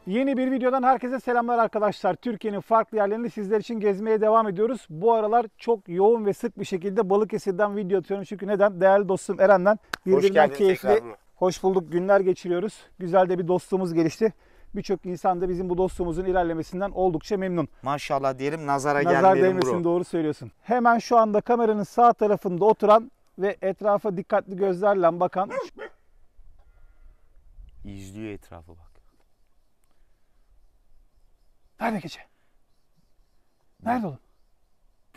Yeni bir videodan herkese selamlar arkadaşlar. Türkiye'nin farklı yerlerini sizler için gezmeye devam ediyoruz. Bu aralar çok yoğun ve sık bir şekilde Balıkesir'den video atıyorum. Çünkü neden? Değerli dostum Eren'den birbirinden keyifli, hoş bulduk günler geçiriyoruz. Güzel de bir dostluğumuz gelişti. Birçok insan da bizim bu dostluğumuzun ilerlemesinden oldukça memnun. Maşallah diyelim, nazara Nazar gelmeyelim değmesin, bro. doğru söylüyorsun. Hemen şu anda kameranın sağ tarafında oturan ve etrafa dikkatli gözlerle bakan... İzliyor etrafı bak. Nerede gece? Nerede oğlum?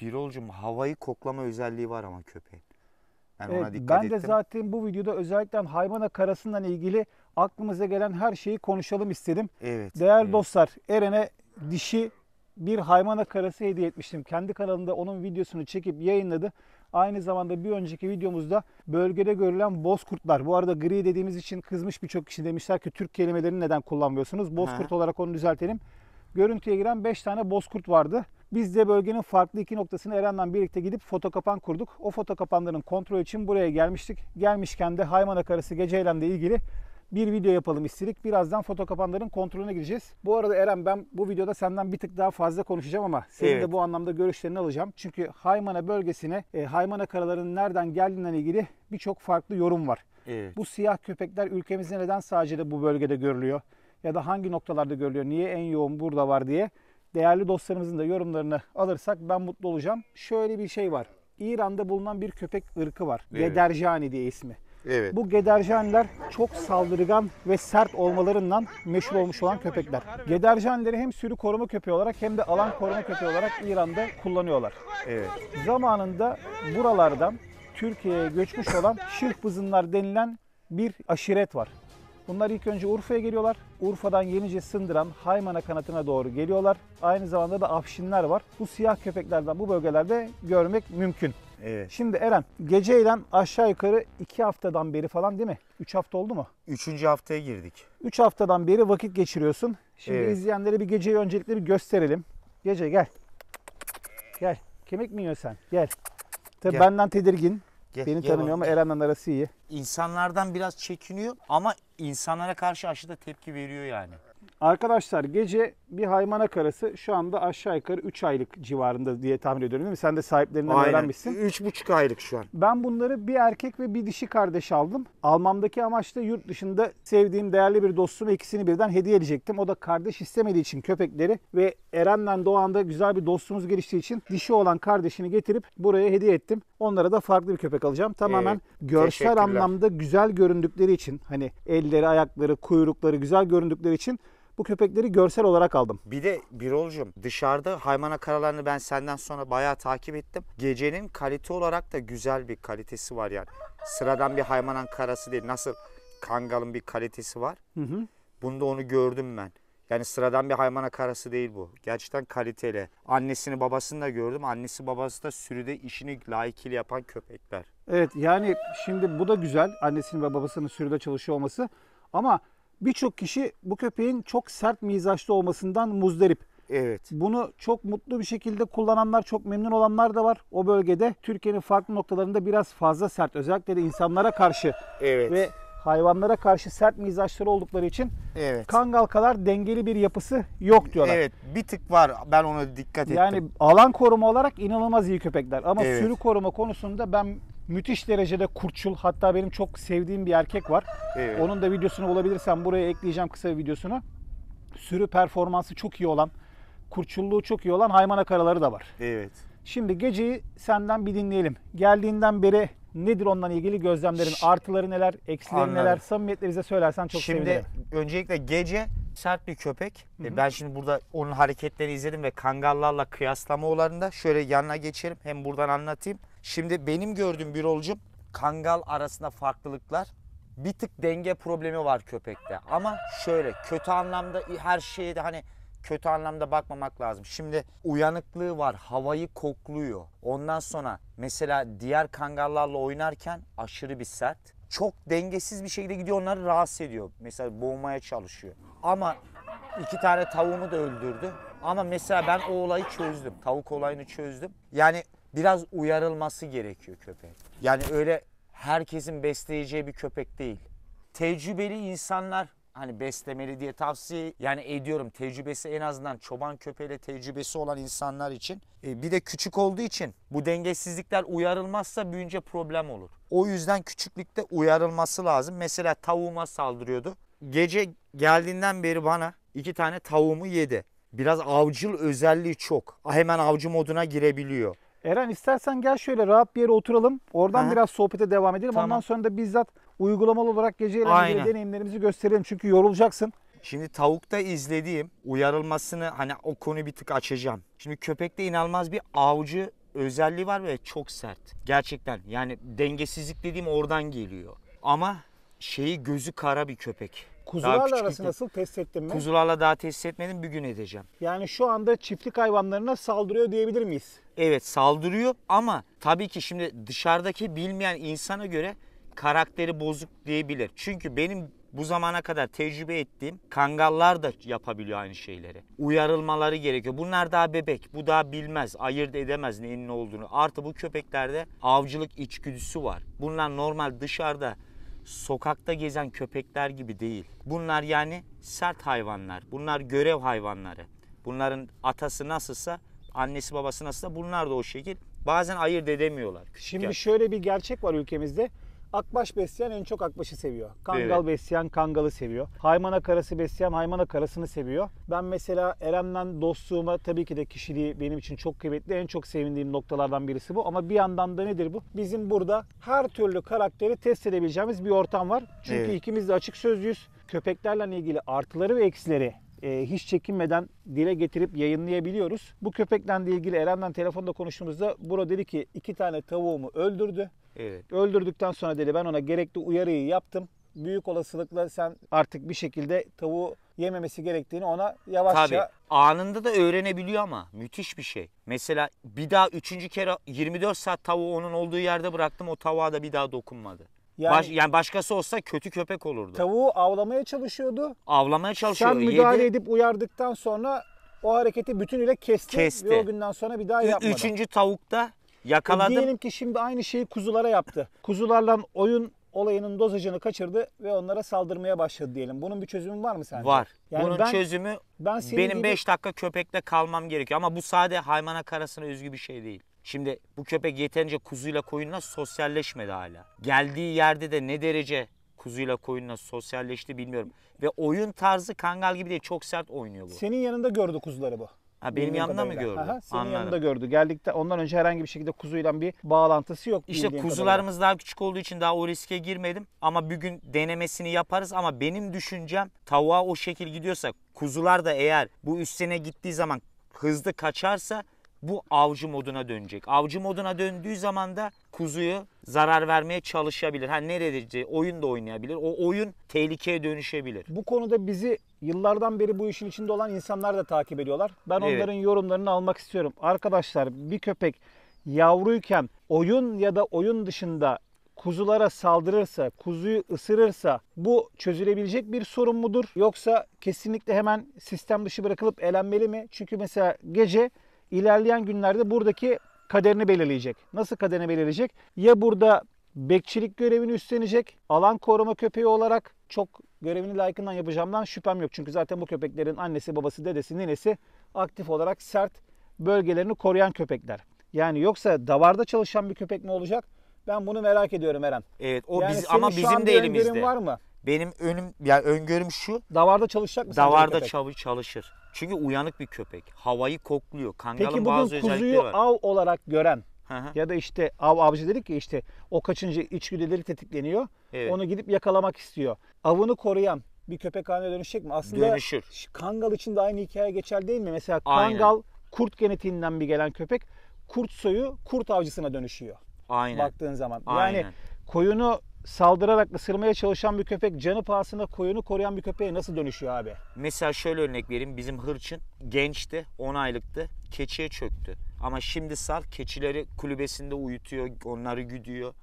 Birolcum, havayı koklama özelliği var ama köpeğin. Ben Evet, ona dikkat ben ettim. de zaten bu videoda özellikle Haymana karasından ilgili aklımıza gelen her şeyi konuşalım istedim. Evet. Değerli dostlar, Eren'e dişi bir Haymana karası hediye etmiştim. Kendi kanalında onun videosunu çekip yayınladı. Aynı zamanda bir önceki videomuzda bölgede görülen bozkurtlar. Bu arada gri dediğimiz için kızmış birçok kişi, demişler ki Türk kelimelerini neden kullanmıyorsunuz? Bozkurt olarak onu düzeltelim. Görüntüye giren 5 tane bozkurt vardı. Biz de bölgenin farklı iki noktasına Eren'le birlikte gidip foto kapan kurduk. O foto kapanların kontrol için buraya gelmiştik. Gelmişken de Haymana karası geceyle ilgili bir video yapalım istedik. Birazdan foto kapanların kontrolüne gideceğiz. Bu arada Eren, ben bu videoda senden bir tık daha fazla konuşacağım ama senin de bu anlamda görüşlerini alacağım. Çünkü Haymana bölgesine, Haymana karalarının nereden geldiğinden ilgili birçok farklı yorum var. Evet. Bu siyah köpekler ülkemizde neden sadece de bu bölgede görülüyor? Ya da hangi noktalarda görülüyor? Niye en yoğun burada var diye. Değerli dostlarımızın da yorumlarını alırsak ben mutlu olacağım. Şöyle bir şey var. İran'da bulunan bir köpek ırkı var. Evet. Gederjani diye ismi. Evet. Bu Gederjaniler çok saldırgan ve sert olmalarından meşhur olmuş olan köpekler. Gederjanileri hem sürü koruma köpeği olarak hem de alan koruma köpeği olarak İran'da kullanıyorlar. Evet. Zamanında buralardan Türkiye'ye göçmüş olan Şıhbızınlar denilen bir aşiret var. Bunlar ilk önce Urfa'ya geliyorlar. Urfa'dan Yenice Sındıran Haymana kanatına doğru geliyorlar. Aynı zamanda da Afşinler var. Bu siyah köpeklerden bu bölgelerde görmek mümkün. Evet. Şimdi Eren, geceyle aşağı yukarı 2 haftadan beri falan, değil mi? 3 hafta oldu mu? 3. haftaya girdik. 3 haftadan beri vakit geçiriyorsun. Şimdi Evet. izleyenlere bir geceyi öncelikle bir gösterelim. Gece gel. Gel. Kemik mi yiyorsun sen? Gel. Tabii Gel. benden tedirgin. Gel, Beni gel tanımıyor ama Eren'le arası iyi. İnsanlardan biraz çekiniyor ama insanlara karşı aşırı tepki veriyor yani. Arkadaşlar, gece bir Haymana karası şu anda aşağı yukarı 3 aylık civarında diye tahmin ediyorum, değil mi? Sen de sahiplerinden öğrenmişsin. 3,5 aylık şu an. Ben bunları bir erkek ve bir dişi kardeş aldım. Almamdaki amaç da yurt dışında sevdiğim değerli bir dostuma ikisini birden hediye edecektim. O da kardeş istemediği için köpekleri ve Eren'le Doğan'da güzel bir dostluğumuz geliştiği için dişi olan kardeşini getirip buraya hediye ettim. Onlara da farklı bir köpek alacağım. Tamamen görsel anlamda güzel göründükleri için, hani elleri, ayakları, kuyrukları güzel göründükleri için bu köpekleri görsel olarak aldım. Bir de Birol'cum, dışarıda Haymana karalarını ben senden sonra bayağı takip ettim. Gecenin kalite olarak da güzel bir kalitesi var yani. Sıradan bir Haymana karası değil. Nasıl Kangal'ın bir kalitesi var. Bunda onu gördüm ben. Yani sıradan bir Haymana karası değil bu. Gerçekten kaliteli. Annesini babasını da gördüm. Annesi babası da sürüde işini layıkıyla yapan köpekler. Evet, yani şimdi bu da güzel, annesinin ve babasının sürüde çalışıyor olması. Ama birçok kişi bu köpeğin çok sert mizaçlı olmasından muzdarip. Evet. Bunu çok mutlu bir şekilde kullananlar, çok memnun olanlar da var. O bölgede Türkiye'nin farklı noktalarında biraz fazla sert, özellikle de insanlara karşı ve hayvanlara karşı sert mizaçları oldukları için Kangal kadar dengeli bir yapısı yok diyorlar. Evet, bir tık var, ben ona dikkat ettim. Yani alan koruma olarak inanılmaz iyi köpekler ama sürü koruma konusunda ben müthiş derecede kurtçul, hatta benim çok sevdiğim bir erkek var. Onun da videosunu bulabilirsem buraya ekleyeceğim, kısa bir videosunu. Sürü performansı çok iyi olan, kurtçulluğu çok iyi olan Haymana karaları da var. Evet. Şimdi geceyi senden bir dinleyelim. Geldiğinden beri nedir ondan ilgili gözlemlerin, artıları neler, eksileri neler, samimiyetle bize söylersen çok sevinirim. Şimdi öncelikle gece sert bir köpek. Ben şimdi burada onun hareketlerini izledim ve Kangallarla kıyaslamalarında şöyle yanına geçerim, hem buradan anlatayım. Şimdi benim gördüğüm Birol'cum, Kangal arasında farklılıklar. Bir tık denge problemi var köpekte. Ama şöyle kötü anlamda, her şeye de hani kötü anlamda bakmamak lazım. Şimdi uyanıklığı var, havayı kokluyor. Ondan sonra mesela diğer kangallarla oynarken aşırı bir sert. Çok dengesiz bir şekilde gidiyor, onları rahatsız ediyor. Mesela boğmaya çalışıyor. Ama 2 tane tavuğumu da öldürdü. Ama mesela ben o olayı çözdüm. Tavuk olayını çözdüm. Yani biraz uyarılması gerekiyor köpeğin. Yani öyle herkesin besleyeceği bir köpek değil. Tecrübeli insanlar hani beslemeli diye tavsiye yani ediyorum. Tecrübesi en azından çoban köpeğiyle tecrübesi olan insanlar için. Bir de küçük olduğu için bu dengesizlikler uyarılmazsa büyüyünce problem olur. O yüzden küçüklükte uyarılması lazım. Mesela tavuğuma saldırıyordu. Gece geldiğinden beri bana 2 tane tavuğumu yedi. Biraz avcıl özelliği çok. Hemen avcı moduna girebiliyor. Eren istersen gel şöyle rahat bir yere oturalım. Oradan Aha. biraz sohbete devam edelim. Tamam. Ondan sonra da bizzat uygulamalı olarak geceyle Aynen. ilgili deneyimlerimizi gösterelim. Çünkü yorulacaksın. Şimdi tavukta izlediğim uyarılmasını hani o konuyu bir tık açacağım. Şimdi köpekte inanılmaz bir avcı özelliği var ve çok sert. Gerçekten yani dengesizlik dediğim oradan geliyor. Ama gözü kara bir köpek. Daha Kuzularla küçük arası bir- nasıl, test ettin mi? Kuzularla daha test etmedim, bir gün edeceğim. Yani şu anda çiftlik hayvanlarına saldırıyor diyebilir miyiz? Evet, saldırıyor ama tabii ki şimdi dışarıdaki bilmeyen insana göre karakteri bozuk diyebilir. Çünkü benim bu zamana kadar tecrübe ettiğim kangallar da yapabiliyor aynı şeyleri. Uyarılmaları gerekiyor. Bunlar daha bebek. Bu daha bilmez, ayırt edemez neyin ne olduğunu. Artı bu köpeklerde avcılık içgüdüsü var. Bunlar normal dışarıda sokakta gezen köpekler gibi değil. Bunlar yani sert hayvanlar. Bunlar görev hayvanları. Bunların atası nasılsa, annesi babası nasılsa bunlar da o şekil. Bazen ayırt edemiyorlar. Şimdi şöyle bir gerçek var ülkemizde. Akbaş besleyen en çok akbaşı seviyor. Kangal Evet. besleyen kangalı seviyor. Haymana karası besleyen haymana karasını seviyor. Ben mesela Eren'le dostluğuma tabii ki de kişiliği benim için çok kıymetli. En çok sevindiğim noktalardan birisi bu. Ama bir yandan da nedir bu? Bizim burada her türlü karakteri test edebileceğimiz bir ortam var. Çünkü Evet. ikimiz de açık sözlüyüz. Köpeklerle ilgili artıları ve eksileri hiç çekinmeden dile getirip yayınlayabiliyoruz. Bu köpekle ilgili Eren'le telefonda konuştuğumuzda Bro dedi ki 2 tane tavuğumu öldürdü. Evet. Öldürdükten sonra dedi ben ona gerekli uyarıyı yaptım. Büyük olasılıkla sen artık bir şekilde tavuğu yememesi gerektiğini ona yavaşça... Tabii anında da öğrenebiliyor ama müthiş bir şey. Mesela bir daha 3. kere 24 saat tavuğu onun olduğu yerde bıraktım, o tavuğa da bir daha dokunmadı. Yani başkası olsa kötü köpek olurdu. Tavuğu avlamaya çalışıyordu. Avlamaya çalışıyor. Sen müdahale Yedi. edip uyardıktan sonra o hareketi bütünüyle kesti. Ve o günden sonra bir daha yapmadı. 3. tavukta yakaladım. Diyelim ki şimdi aynı şeyi kuzulara yaptı. Kuzularla oyun olayının dozajını kaçırdı ve onlara saldırmaya başladı diyelim. Bunun bir çözümü var mı sence? Var. Yani Bunun çözümü senin benim gibi- 5 dakika köpekle kalmam gerekiyor. Ama bu sade haymana karasına özgü bir şey değil. Şimdi bu köpek yeterince kuzuyla koyunla sosyalleşmedi hala. Geldiği yerde de ne derece kuzuyla koyunla sosyalleşti bilmiyorum. Ve oyun tarzı kangal gibi değil, çok sert oynuyor bu. Senin yanında gördü kuzuları bu. Ha, benim Bildiğim yanımda mı kadarıyla. gördü? Aha, senin Anladım. yanında gördü. Geldikten ondan önce herhangi bir şekilde kuzuyla bir bağlantısı yok. İşte bildiğim kuzularımız daha küçük olduğu için daha o riske girmedim. Ama bir gün denemesini yaparız. Ama benim düşüncem tavuğa o şekil gidiyorsa, kuzular da eğer bu üstüne gittiği zaman hızlı kaçarsa bu avcı moduna dönecek. Avcı moduna döndüğü zaman da kuzuyu zarar vermeye çalışabilir. Ha, nerede oyun da oynayabilir. O oyun tehlikeye dönüşebilir. Bu konuda bizi yıllardan beri bu işin içinde olan insanlar da takip ediyorlar. Ben Evet. onların yorumlarını almak istiyorum. Arkadaşlar bir köpek yavruyken oyun ya da oyun dışında kuzulara saldırırsa, kuzuyu ısırırsa bu çözülebilecek bir sorun mudur? Yoksa kesinlikle hemen sistem dışı bırakılıp elenmeli mi? Çünkü mesela gece ilerleyen günlerde buradaki kaderini belirleyecek. Nasıl kaderini belirleyecek? Ya burada bekçilik görevini üstlenecek, alan koruma köpeği olarak çok görevini layıkından yapacağımdan şüphem yok. Çünkü zaten bu köpeklerin annesi, babası, dedesi, ninesi aktif olarak sert bölgelerini koruyan köpekler. Yani yoksa davarda çalışan bir köpek mi olacak? Ben bunu merak ediyorum Eren. Evet, o Yani senin ama şu bizim an de bir öngörün elimizde. var mı? Benim öngörüm şu. Davarda çalışacak mı sence bu Davarda köpek? çalışır. Çünkü uyanık bir köpek. Havayı kokluyor. Kangalın Peki bazı bugün özellikleri kuzuyu var. av olarak gören Hı hı. ya da işte avcı dedik ya işte o kaçıncı içgüdüleri tetikleniyor. Evet. Onu gidip yakalamak istiyor. Avını koruyan bir köpek haline dönüşecek mi? Aslında Dönüşür. kangal için de aynı hikaye geçer değil mi? Mesela Aynen. kangal kurt genetiğinden bir gelen köpek kurt soyu kurt avcısına dönüşüyor. Aynen. Baktığın zaman. Aynen. Yani koyunu saldırarak ısırmaya çalışan bir köpek canı pahasına koyunu koruyan bir köpeğe nasıl dönüşüyor abi? Mesela şöyle örnek vereyim. Bizim hırçın gençti, 10 aylıktı. Keçiye çöktü. Ama şimdi sal, keçileri kulübesinde uyutuyor, onları güdüyor.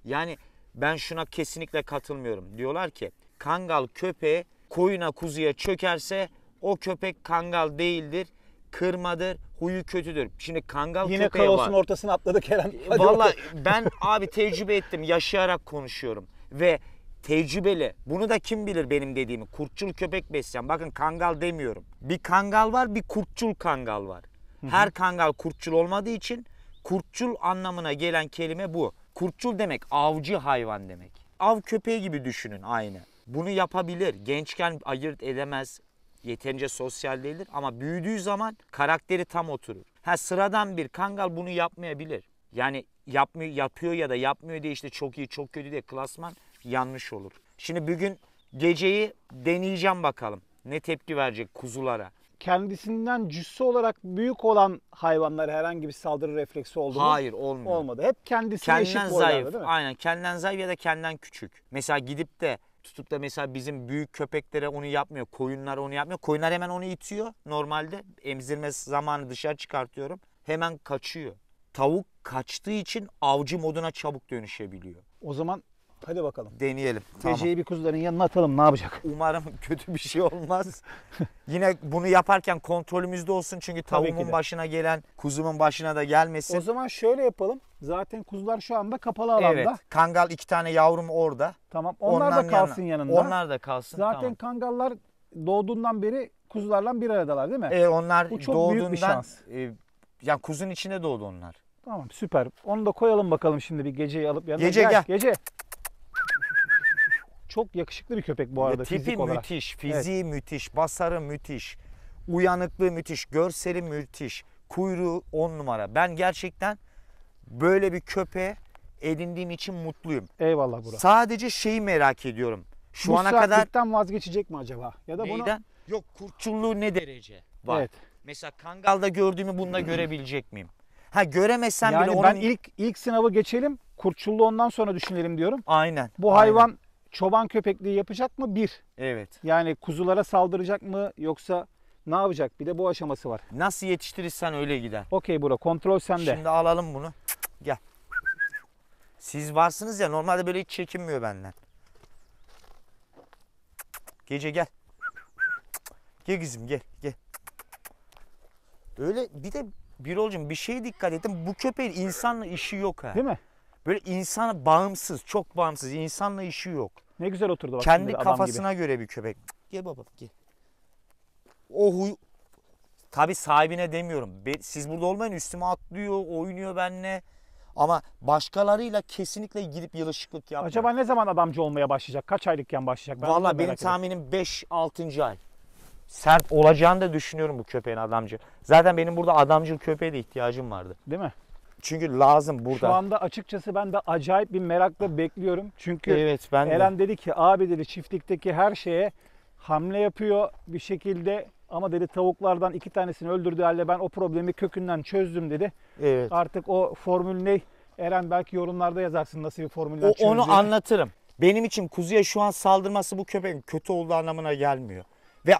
Yani ben şuna kesinlikle katılmıyorum. Diyorlar ki kangal köpeğe koyuna kuzuya çökerse o köpek kangal değildir, kırmadır, huyu kötüdür. Şimdi kangal Yine köpeği kaosun var. ortasına atladık Eren. Hadi Vallahi bakalım. ben abi tecrübe ettim, yaşayarak konuşuyorum. Ve tecrübeli. Bunu da kim bilir benim dediğimi. Kurtçul köpek besleyen. Bakın kangal demiyorum. Bir kangal var, bir kurtçul kangal var. Her kangal kurtçul olmadığı için kurtçul anlamına gelen kelime bu. Kurtçul demek avcı hayvan demek. Av köpeği gibi düşünün aynı. Bunu yapabilir. Gençken ayırt edemez. Yeterince sosyal değildir ama büyüdüğü zaman karakteri tam oturur. Sıradan bir kangal bunu yapmayabilir. Yani yapıyor ya da yapmıyor diye işte çok iyi çok kötü diye klasman yanlış olur. Şimdi bugün geceyi deneyeceğim bakalım. Ne tepki verecek kuzulara. Kendisinden cüssü olarak büyük olan hayvanlara herhangi bir saldırı refleksi oldu mu? Hayır, olmuyor. Olmadı. Hep kendisine eşit Kendinden boylarda zayıf. değil mi? Aynen, kendinden zayıf ya da kendinden küçük. Mesela gidip de tutup da mesela bizim büyük köpeklere onu yapmıyor. Koyunlar onu yapmıyor. Koyunlar hemen onu itiyor. Normalde emzirme zamanı dışarı çıkartıyorum. Hemen kaçıyor. Tavuk kaçtığı için avcı moduna çabuk dönüşebiliyor. O zaman hadi bakalım. Deneyelim. Tamam. Geceyi bir kuzuların yanına atalım, ne yapacak? Umarım kötü bir şey olmaz. Yine bunu yaparken kontrolümüzde olsun çünkü Tabii ki tavuğumun de. başına gelen kuzumun başına da gelmesin. O zaman şöyle yapalım. Zaten kuzular şu anda kapalı alanda. Evet. Kangal 2 tane yavrum orada. Tamam. Onlar da kalsın yanında. Onlar da kalsın. Zaten kangallar doğduğundan beri kuzularla bir aradalar değil mi? Onlar Bu çok doğduğundan büyük bir şans. Yani kuzun içinde doğdu onlar. Tamam, süper. Onu da koyalım bakalım şimdi bir geceyi alıp yanına. Gece gel. Gece. Çok yakışıklı bir köpek bu arada Tipi fizik olarak. müthiş, fiziği müthiş, basarı müthiş, uyanıklığı müthiş, görseli müthiş, kuyruğu 10 numara. Ben gerçekten böyle bir köpeğe edindiğim için mutluyum. Eyvallah Burak. Sadece şeyi merak ediyorum. Şu Bu ana kadar sertlikten vazgeçecek mi acaba? Ya da bunu neyden? Yok, kurtçulluğu ne derece var? Evet. Mesela kangalda gördüğümü bunda görebilecek miyim? Göremezsem Yani bile onun... ben ilk sınavı geçelim. Kurtçulluğu ondan sonra düşünelim diyorum. Aynen. Bu hayvan çoban köpekliği yapacak mı? Bir. Evet. Yani kuzulara saldıracak mı yoksa ne yapacak? Bir de bu aşaması var. Nasıl yetiştirirsen öyle gider. Okey Burak, kontrol sende. Şimdi alalım bunu. Gel. Siz varsınız ya, normalde böyle hiç çekinmiyor benden. Gece gel. Gel kızım, gel gel. Öyle bir de Birol'cum bir şeye dikkat ettim. Bu köpeğin insanla işi yok ha. Değil mi? Böyle insana bağımsız, çok bağımsız. İnsanla işi yok. Ne güzel oturdu bak. Kendi şimdi adam kafasına göre bir köpek. Gel baba, gel. O huy... Tabii sahibine demiyorum. Siz burada olmayın, üstüme atlıyor, oynuyor benimle. Ama başkalarıyla kesinlikle gidip yılışıklık gibi. yapmıyor. Acaba ne zaman adamcı olmaya başlayacak? Kaç aylıkken başlayacak? Ben onu da Vallahi benim merak ediyorum. tahminim 5-6. ay. Sert olacağını da düşünüyorum bu köpeğin adamcı. Zaten benim burada adamcıl köpeğe de ihtiyacım vardı. Değil mi? Çünkü lazım burada. Şu anda açıkçası ben de acayip bir merakla bekliyorum. Çünkü Evet, ben de. Eren dedi ki abi dedi çiftlikteki her şeye hamle yapıyor bir şekilde ama dedi tavuklardan 2 tanesini öldürdüğü halde ben o problemi kökünden çözdüm dedi. Evet. Artık o formül ne? Eren belki yorumlarda yazarsın nasıl bir formülden çözdüğünü. Onu anlatırım. Benim için kuzuya şu an saldırması bu köpeğin kötü olduğu anlamına gelmiyor. Ve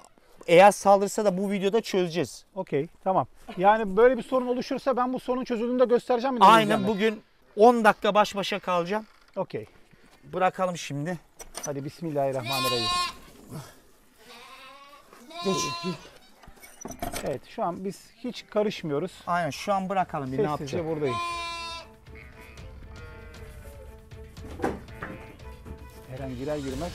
eğer saldırsa da bu videoda çözeceğiz. Okey, tamam. Yani böyle bir sorun oluşursa ben bu sorunun çözüldüğünü de göstereceğim. mi Aynen, izleyenlere? bugün 10 dakika baş başa kalacağım. Okey. Bırakalım şimdi. Hadi bismillahirrahmanirrahim. Geç. Evet, şu an biz hiç karışmıyoruz. Aynen, şu an bırakalım bir, ne Sessizce yapacağız. buradayız. Eren girer girmez.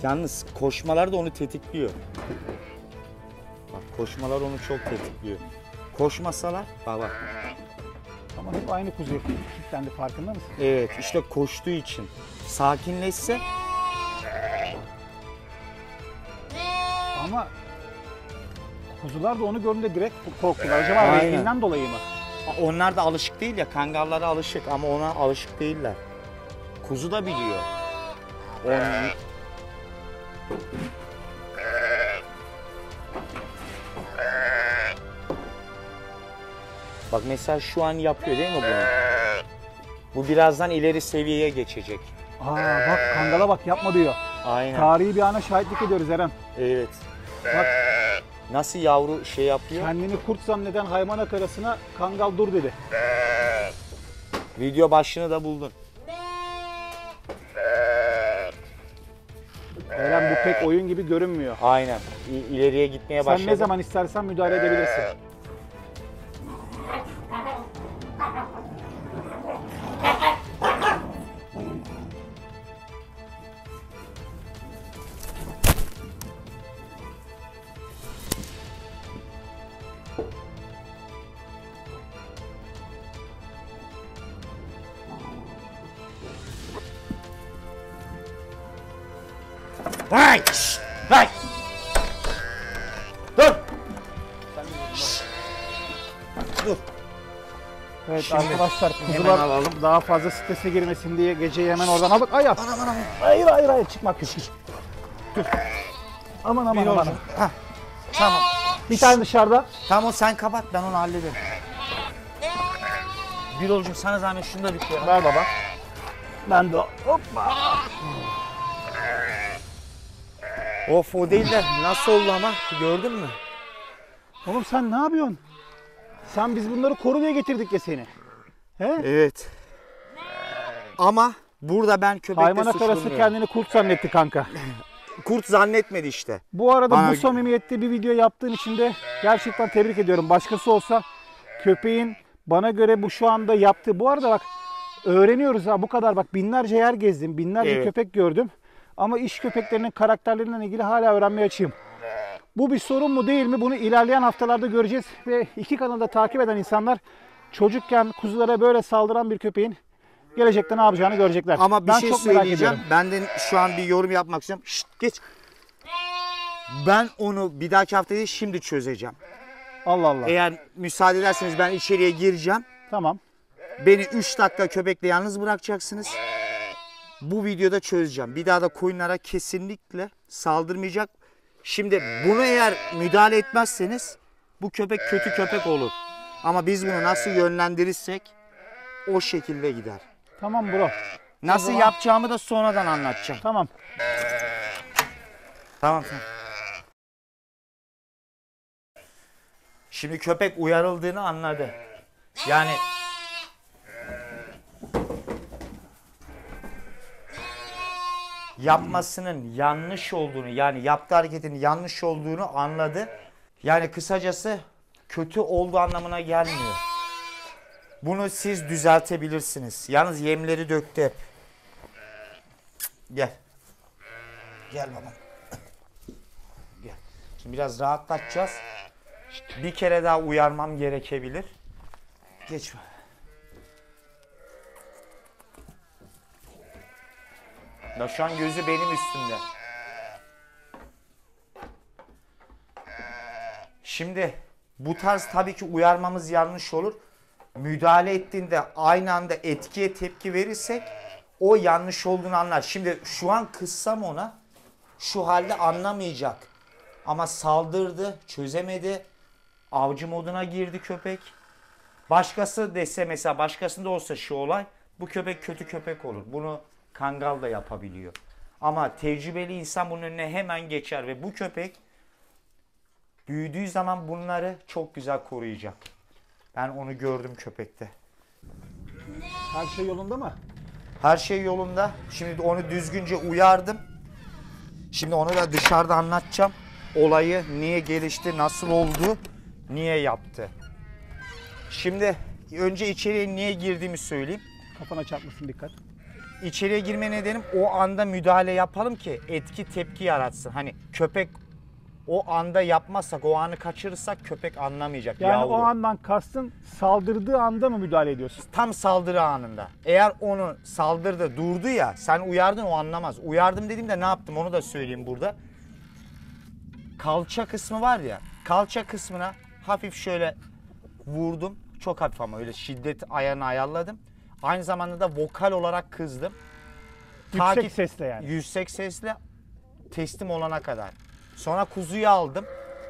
Yalnız koşmalar da onu tetikliyor. Bak, koşmalar onu çok tetikliyor. Koşmasalar, bak. Ama hep aynı kuzuya kilitlendi, farkında mısın? Evet, işte koştuğu için. Sakinleşse. Ama kuzular da onu görünce direkt korktular. Acaba Aynen. renginden dolayı mı? Onlar da alışık değil ya, kangallara alışık ama ona alışık değiller. Kuzu da biliyor. Onu... Bak mesela şu an yapıyor değil mi bunu? Bu birazdan ileri seviyeye geçecek. Aa bak, kangala bak, yapma diyor. Aynen. Tarihi bir ana şahitlik ediyoruz Eren. Evet. Bak, Nasıl yavru şey yapıyor? kendini kurt zanneden hayvanat arasına kangal dur dedi. Video başlığını da buldun. Eren bu pek oyun gibi görünmüyor. Aynen. İleriye gitmeye başladı. Sen ne zaman istersen müdahale edebilirsin. Vay! Şşt! Vay! Dur! Dur. Evet Şimdi arkadaşlar hemen kuzular alalım. daha fazla strese girmesin diye geceyi hemen oradan aldık. Ay Anam anam. hayır çıkmak yok. Dur. Aman Bir aman. olacak. Hah. Tamam. Bir tane dışarıda. Tamam sen kapat ben onu hallederim. Birolcum sana zahmet şunu da bir koy. Ver baba. Ben de hoppa. Of o değil de nasıl oldu ama gördün mü? Oğlum sen ne yapıyorsun? Sen biz bunları koru diye getirdik ya seni. He? Evet. Ama burada ben köpekte Haymana karası suçlanıyorum. kendini kurt zannetti kanka. Kurt zannetmedi işte. Bu arada Bana- bu samimiyette bir video yaptığın için de gerçekten tebrik ediyorum. Başkası olsa köpeğin bana göre bu şu anda yaptığı. Bu arada bak öğreniyoruz ha bu kadar bak binlerce yer gezdim. Binlerce Evet. köpek gördüm. Ama iş köpeklerinin karakterleriyle ilgili hala öğrenmeye açığım. Bu bir sorun mu değil mi? Bunu ilerleyen haftalarda göreceğiz. Ve iki kanalı da takip eden insanlar çocukken kuzulara böyle saldıran bir köpeğin gelecekte ne yapacağını görecekler. Ama bir Ben şey çok merak söyleyeceğim. ediyorum. Ben de şu an bir yorum yapmak istiyorum. Şşt geç. Ben onu bir dahaki hafta değil şimdi çözeceğim. Allah Allah. Eğer müsaade ederseniz ben içeriye gireceğim. Tamam. Beni 3 dakika köpekle yalnız bırakacaksınız. Bu videoda çözeceğim. Bir daha da koyunlara kesinlikle saldırmayacak. Şimdi bunu eğer müdahale etmezseniz bu köpek kötü köpek olur. Ama biz bunu nasıl yönlendirirsek o şekilde gider. Tamam bro. Nasıl zaman- yapacağımı da sonradan anlatacağım. Tamam. Tamam. Şimdi köpek uyarıldığını anladı. Yani yapmasının yanlış olduğunu yani yaptığı hareketin yanlış olduğunu anladı. Yani kısacası kötü olduğu anlamına gelmiyor. Bunu siz düzeltebilirsiniz. Yalnız yemleri döktü hep. Gel. Gel babam. Gel. Şimdi biraz rahatlatacağız. Bir kere daha uyarmam gerekebilir. Geç. Ya şu an gözü benim üstümde. Şimdi bu tarz tabii ki uyarmamız yanlış olur. Müdahale ettiğinde aynı anda etkiye tepki verirsek o yanlış olduğunu anlar. Şimdi şu an kızsam ona şu halde anlamayacak. Ama saldırdı, çözemedi. Avcı moduna girdi köpek. Başkası dese mesela başkasında olsa şu olay bu köpek kötü köpek olur. Bunu kangal da yapabiliyor. Ama tecrübeli insan bunun önüne hemen geçer ve bu köpek büyüdüğü zaman bunları çok güzel koruyacak. Ben onu gördüm köpekte. Her şey yolunda mı? Her şey yolunda. Şimdi onu düzgünce uyardım. Şimdi onu da dışarıda anlatacağım. Olayı niye gelişti, nasıl oldu, niye yaptı. Şimdi önce içeriye niye girdiğimi söyleyeyim. Kafana çarpmasın dikkat. İçeriye girme nedenim o anda müdahale yapalım ki etki tepki yaratsın. Hani köpek o anda yapmazsak, o anı kaçırırsak köpek anlamayacak. Yani yavru. o andan kastın saldırdığı anda mı müdahale ediyorsun? Tam saldırı anında. Eğer onu saldırdı, durdu ya, sen uyardın o anlamaz. Uyardım dediğimde ne yaptım onu da söyleyeyim burada. Kalça kısmı var ya, kalça kısmına hafif şöyle vurdum. Çok hafif ama öyle şiddet ayarını ayarladım. Aynı zamanda da vokal olarak kızdım. Yüksek sesle yani. Yüksek sesle teslim olana kadar. Sonra kuzuyu aldım,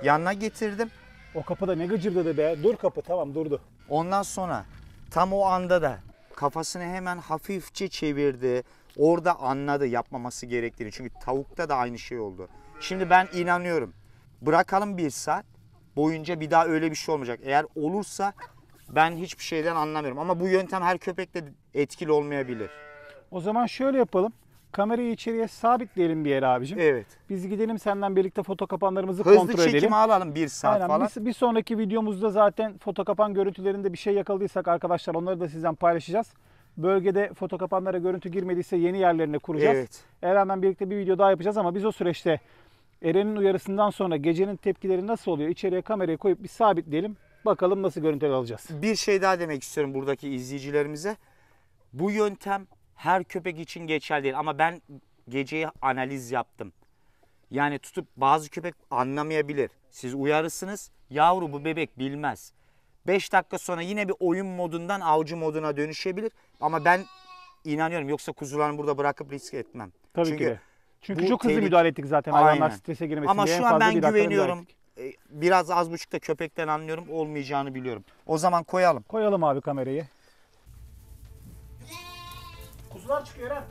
yanına getirdim. O kapıda ne gıcırdadı be. Dur kapı tamam durdu. Ondan sonra tam o anda da kafasını hemen hafifçe çevirdi. Orada anladı yapmaması gerektiğini. Çünkü tavukta da aynı şey oldu. Şimdi ben inanıyorum. Bırakalım 1 saat boyunca bir daha öyle bir şey olmayacak. Eğer olursa ben hiçbir şeyden anlamıyorum. Ama bu yöntem her köpekte etkili olmayabilir. O zaman şöyle yapalım. Kamerayı içeriye sabitleyelim bir yere abicim. Evet. Biz gidelim senden birlikte foto kapanlarımızı Hızlı kontrol edelim. çekimi alalım 1 saat Aynen. falan. Bir sonraki videomuzda zaten foto kapan görüntülerinde bir şey yakaladıysak arkadaşlar onları da sizden paylaşacağız. Bölgede foto kapanlara görüntü girmediyse yeni yerlerine kuracağız. Evet. Eren'le birlikte bir video daha yapacağız ama biz o süreçte Eren'in uyarısından sonra gecenin tepkileri nasıl oluyor? İçeriye kamerayı koyup bir sabitleyelim. Bakalım nasıl görüntüler alacağız. Bir şey daha demek istiyorum buradaki izleyicilerimize. Bu yöntem her köpek için geçerli değil ama ben geceyi analiz yaptım. Yani tutup bazı köpek anlamayabilir. Siz uyarırsınız. Yavru bu bebek bilmez. 5 dakika sonra yine bir oyun modundan avcı moduna dönüşebilir. Ama ben inanıyorum. Yoksa kuzularını burada bırakıp risk etmem. Tabii Çünkü ki de. Çünkü bu çok hızlı tehlike- müdahale ettik zaten hayvanlar Aynen. strese girmesin Ama diye. En şu an fazla ben bir dakikada müdahale güveniyorum. ettik. Biraz az buçuk da köpekten anlıyorum. Olmayacağını biliyorum. O zaman koyalım. Koyalım abi kamerayı. Kuzular çıkıyor Eren.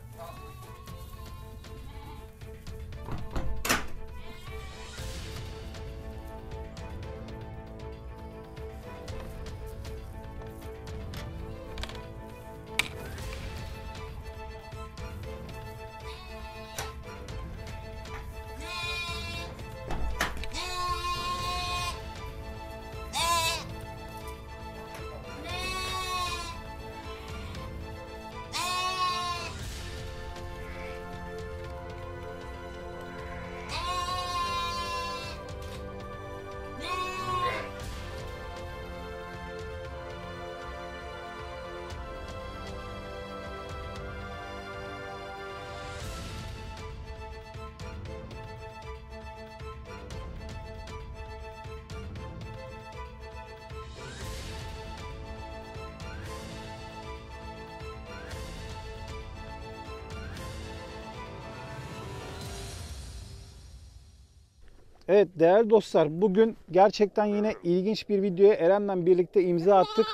Evet değerli dostlar, bugün gerçekten yine ilginç bir videoya Eren'le birlikte imza attık.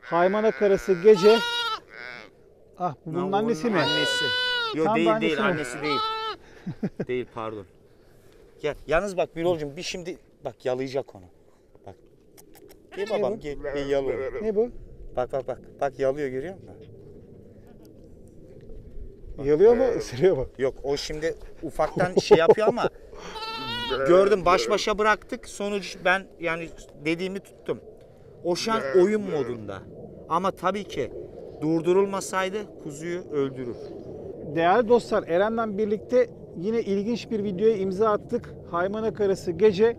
Haymana Karası gece. Ah bu bunun annesi mi? Annesi. Yok Tam da değil annesi değil mi? annesi değil. Değil pardon. Gel. Yalnız bak Birol'cum bir şimdi bak yalayacak onu. Bak. Gel babam bu? gel. Ben yalıyorum. Ne bu? Bak bak bak. Bak yalıyor görüyor musun? Yalıyor mu, ısırıyor mu? Yok o şimdi ufaktan şey yapıyor ama gördüm baş başa bıraktık. Sonuç ben yani dediğimi tuttum. O şu an oyun modunda. Ama tabii ki durdurulmasaydı kuzuyu öldürür. Değerli dostlar, Eren'le birlikte yine ilginç bir videoya imza attık. Haymana Karası gece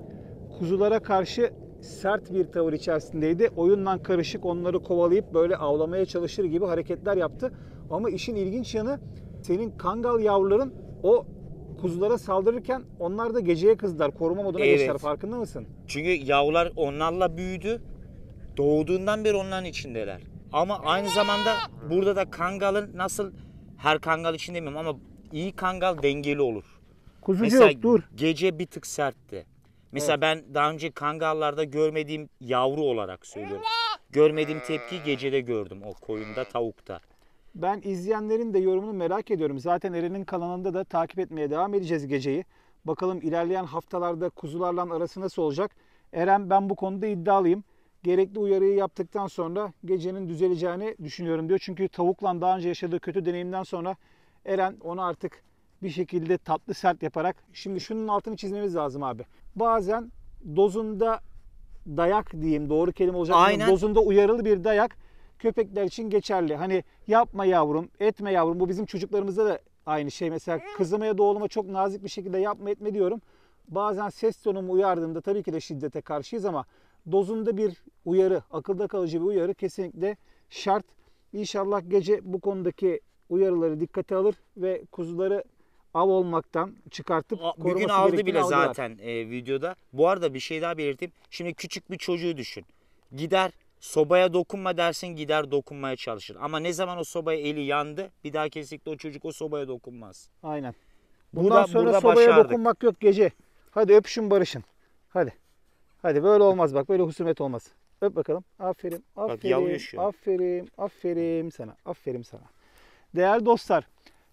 kuzulara karşı sert bir tavır içerisindeydi. Oyunla karışık onları kovalayıp böyle avlamaya çalışır gibi hareketler yaptı. Ama işin ilginç yanı, senin kangal yavruların o kuzulara saldırırken onlar da geceye kızdılar. Koruma moduna Evet. geçtiler. Farkında mısın? Çünkü yavrular onlarla büyüdü. Doğduğundan beri onların içindeler. Ama aynı zamanda burada da kangalın nasıl, her kangal için demiyorum ama iyi kangal dengeli olur. Kuzucu Mesela yok, dur. gece bir tık sertti. Mesela ben daha önce kangallarda görmediğim yavru olarak söylüyorum. Görmediğim tepkiyi gecede gördüm o koyunda, tavukta. Ben izleyenlerin de yorumunu merak ediyorum. Zaten Eren'in kanalında da takip etmeye devam edeceğiz geceyi. Bakalım ilerleyen haftalarda kuzularla arası nasıl olacak? Eren, ben bu konuda iddialıyım. Gerekli uyarıyı yaptıktan sonra gecenin düzeleceğini düşünüyorum diyor. Çünkü tavukla daha önce yaşadığı kötü deneyimden sonra Eren onu artık bir şekilde tatlı sert yaparak, şimdi şunun altını çizmemiz lazım abi. Bazen dozunda dayak diyeyim, doğru kelime olacak mı? Aynen. Dozunda uyarılı bir dayak köpekler için geçerli. Hani yapma yavrum, etme yavrum. Bu bizim çocuklarımızda da aynı şey. Mesela kızıma da oğluma çok nazik bir şekilde yapma etme diyorum. Bazen ses tonumu uyardığımda tabii ki de şiddete karşıyız ama dozunda bir uyarı, akılda kalıcı bir uyarı kesinlikle şart. İnşallah gece bu konudaki uyarıları dikkate alır ve kuzuları av olmaktan çıkartıp Bugün koruması aldı gerektiğini bile algılar. zaten videoda. Bu arada bir şey daha belirteyim. Şimdi küçük bir çocuğu düşün. Gider sobaya dokunma dersin, gider dokunmaya çalışır. Ama ne zaman o sobaya eli yandı, bir daha kesinlikle o çocuk o sobaya dokunmaz. Aynen. Burada- Bundan sonra burada sobaya başardık. dokunmak yok gece. Hadi öpüşün barışın. Hadi. Hadi böyle olmaz bak. Böyle husumet olmaz. Öp bakalım. Aferin. Aferin. yalıyor şu an. Aferin. Aferin sana. Aferin sana. Değerli dostlar,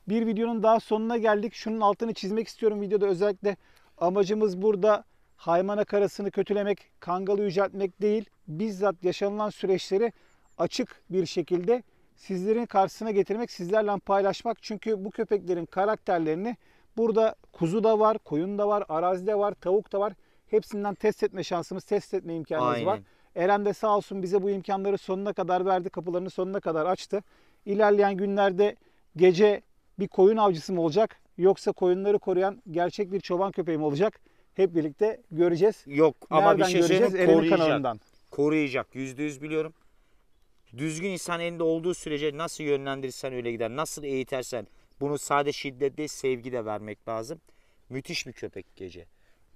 bir videonun daha sonuna geldik. Şunun altını çizmek istiyorum videoda özellikle. Amacımız burada Haymana Karası'nı kötülemek, kangalı yüceltmek değil. Bizzat yaşanılan süreçleri açık bir şekilde sizlerin karşısına getirmek, sizlerle paylaşmak. Çünkü bu köpeklerin karakterlerini burada kuzu da var, koyun da var, arazide var, tavuk da var. Hepsinden test etme şansımız, test etme imkanımız Aynen. var. Eren de sağ olsun bize bu imkanları sonuna kadar verdi, kapılarını sonuna kadar açtı. İlerleyen günlerde gece bir koyun avcısı mı olacak yoksa koyunları koruyan gerçek bir çoban köpeği mi olacak? Hep birlikte göreceğiz. Yok ama bir Nereden şey göreceğiz? söyleyeyim, Eren'in koruyacak. kanalından. Koruyacak. %100 biliyorum. Düzgün insan elinde olduğu sürece nasıl yönlendirirsen öyle gider. Nasıl eğitersen, bunu sade şiddet değil sevgi de vermek lazım. Müthiş bir köpek Gece.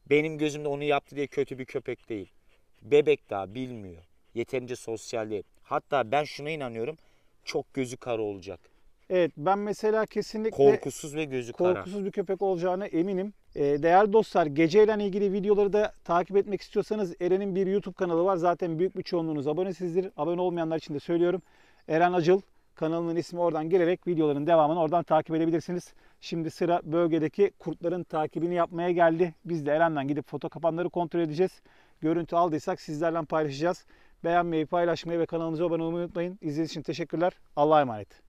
Benim gözümde onu yaptı diye kötü bir köpek değil. Bebek daha bilmiyor. Yeterince sosyal değil. Hatta ben şuna inanıyorum. Çok gözü kara olacak. Evet, ben mesela kesinlikle Korkusuz ve gözü kara. korkusuz bir köpek olacağına eminim. Değerli dostlar, geceyle ilgili videoları da takip etmek istiyorsanız Eren'in bir YouTube kanalı var. Zaten büyük bir çoğunluğunuz abonesizdir. Abone olmayanlar için de söylüyorum. Eren Acıl kanalının ismi, oradan gelerek videoların devamını oradan takip edebilirsiniz. Şimdi sıra bölgedeki kurtların takibini yapmaya geldi. Biz de Eren'den gidip foto kapanları kontrol edeceğiz. Görüntü aldıysak sizlerle paylaşacağız. Beğenmeyi, paylaşmayı ve kanalımıza abone olmayı unutmayın. İzlediğiniz için teşekkürler. Allah'a emanet.